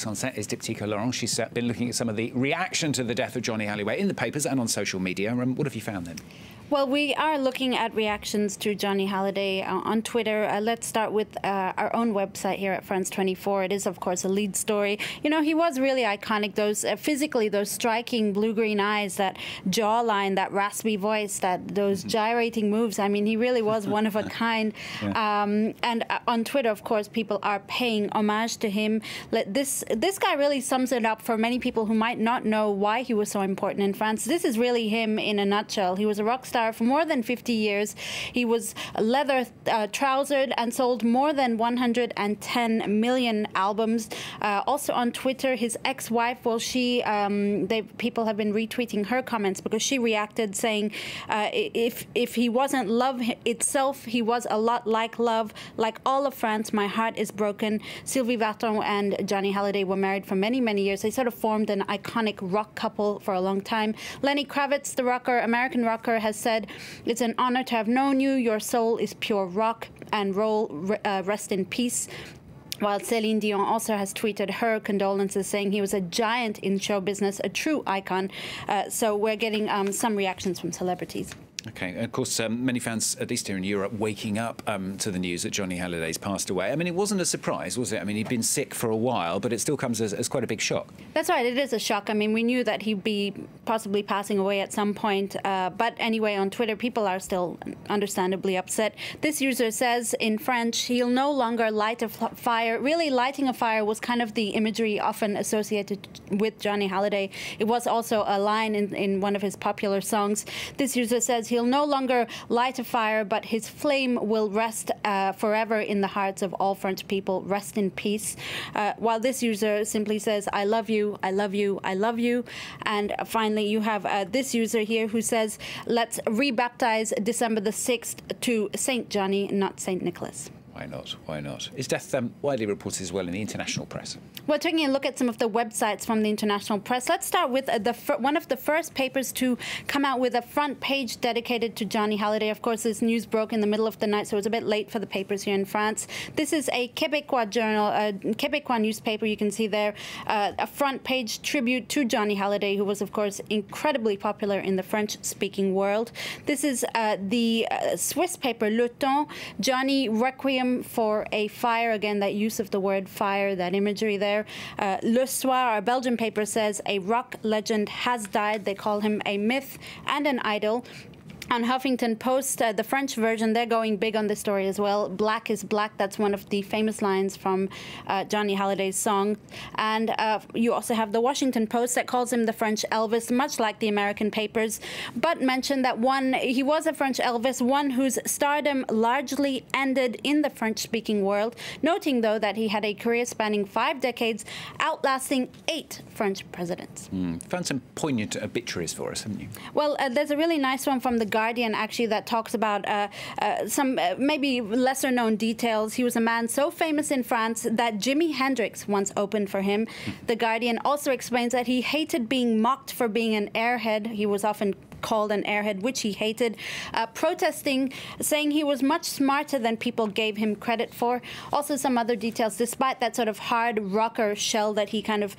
Next on set is Diptyque Laurent. She's been looking at some of the reaction to the death of Johnny Hallyday in the papers and on social media. What have you found then? Well, we are looking at reactions to Johnny Hallyday on Twitter. Let's start with our own website here at France 24. It is, of course, a lead story. You know, he was really iconic. Those physically, those striking blue-green eyes, that jawline, that raspy voice, those gyrating moves. I mean, he really was one of a kind. Yeah. And on Twitter, of course, people are paying homage to him. This guy really sums it up for many people who might not know why he was so important in France. This is really him in a nutshell. He was a rock star for more than 50 years. He was leather trousered and sold more than 110 million albums. Also on Twitter, his ex-wife, well, people have been retweeting her comments because she reacted saying, if he wasn't love itself, he was a lot like love. Like all of France, my heart is broken. Sylvie Vartan and Johnny Hallyday were married for many, many years. They sort of formed an iconic rock couple for a long time. Lenny Kravitz, the rocker, American rocker, has said, "It's an honor to have known you. Your soul is pure rock and roll. Rest in peace." While Celine Dion also has tweeted her condolences, saying he was a giant in show business, a true icon. So we're getting some reactions from celebrities. Okay, of course, many fans, at least here in Europe, waking up to the news that Johnny Halliday's passed away. I mean, it wasn't a surprise, was it? I mean, he'd been sick for a while, but it still comes as quite a big shock. That's right, it is a shock. I mean, we knew that he'd be possibly passing away at some point. But anyway, on Twitter, people are still understandably upset. This user says in French, he'll no longer light a fire. Really, lighting a fire was kind of the imagery often associated with Johnny Hallyday. It was also a line in one of his popular songs. This user says he'll no longer light a fire, but his flame will rest forever in the hearts of all French people. Rest in peace. While this user simply says, I love you, I love you, I love you. And finally, you have this user here who says, let's rebaptize December the 6th to Saint Johnny, not Saint Nicholas. Why not? Why not? His death widely reported as well in the international press. We're taking a look at some of the websites from the international press. Let's start with one of the first papers to come out with a front page dedicated to Johnny Hallyday. Of course, this news broke in the middle of the night, so it was a bit late for the papers here in France. This is a Québécois journal, a Québécois newspaper. You can see there a front page tribute to Johnny Hallyday, who was, of course, incredibly popular in the French-speaking world. This is the Swiss paper Le Temps, Johnny Requiem for a fire. Again, that use of the word fire, that imagery there. Le Soir, our Belgian paper, says a rock legend has died. They call him a myth and an idol. On Huffington Post, the French version, they're going big on this story as well. Black is black. That's one of the famous lines from Johnny Hallyday's song. And you also have the Washington Post that calls him the French Elvis, much like the American papers, but mentioned that he was a French Elvis, one whose stardom largely ended in the French-speaking world, noting, though, that he had a career spanning 5 decades, outlasting 8 French presidents. Found some poignant obituaries for us, haven't you? Well, there's a really nice one from The Guardian, actually, that talks about some maybe lesser-known details. He was a man so famous in France that Jimi Hendrix once opened for him. The Guardian also explains that he hated being mocked for being an airhead. He was often called an airhead, which he hated, protesting, saying he was much smarter than people gave him credit for. Also some other details. Despite that sort of hard rocker shell that he kind of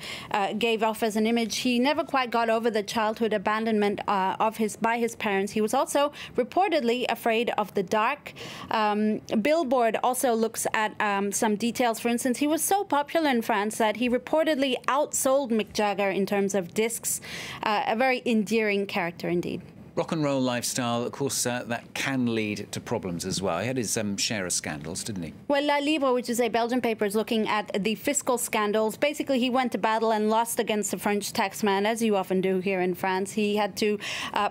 gave off as an image, he never quite got over the childhood abandonment by his parents. He was also reportedly afraid of the dark. Billboard also looks at some details. For instance, he was so popular in France that he reportedly outsold Mick Jagger in terms of discs. A very endearing character indeed. Rock and roll lifestyle, of course, that can lead to problems as well. He had his share of scandals, didn't he? Well, La Libre, which is a Belgian paper, is looking at the fiscal scandals. Basically, he went to battle and lost against the French taxman, as you often do here in France. He had to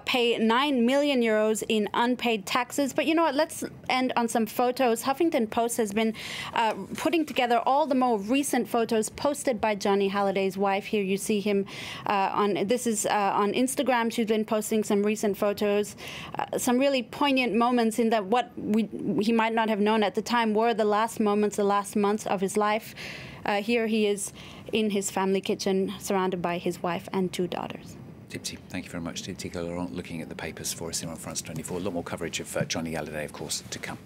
pay 9 million euros in unpaid taxes. But you know what? Let's end on some photos. Huffington Post has been putting together all the more recent photos posted by Johnny Halliday's wife. Here you see him on Instagram. She's been posting some recent photos, some really poignant moments in that what he might not have known at the time were the last moments, the last months of his life. Here he is in his family kitchen, surrounded by his wife and 2 daughters. Diptyque, thank you very much. Diptyque Laurent looking at the papers for us here on France 24. A lot more coverage of Johnny Hallyday, of course, to come.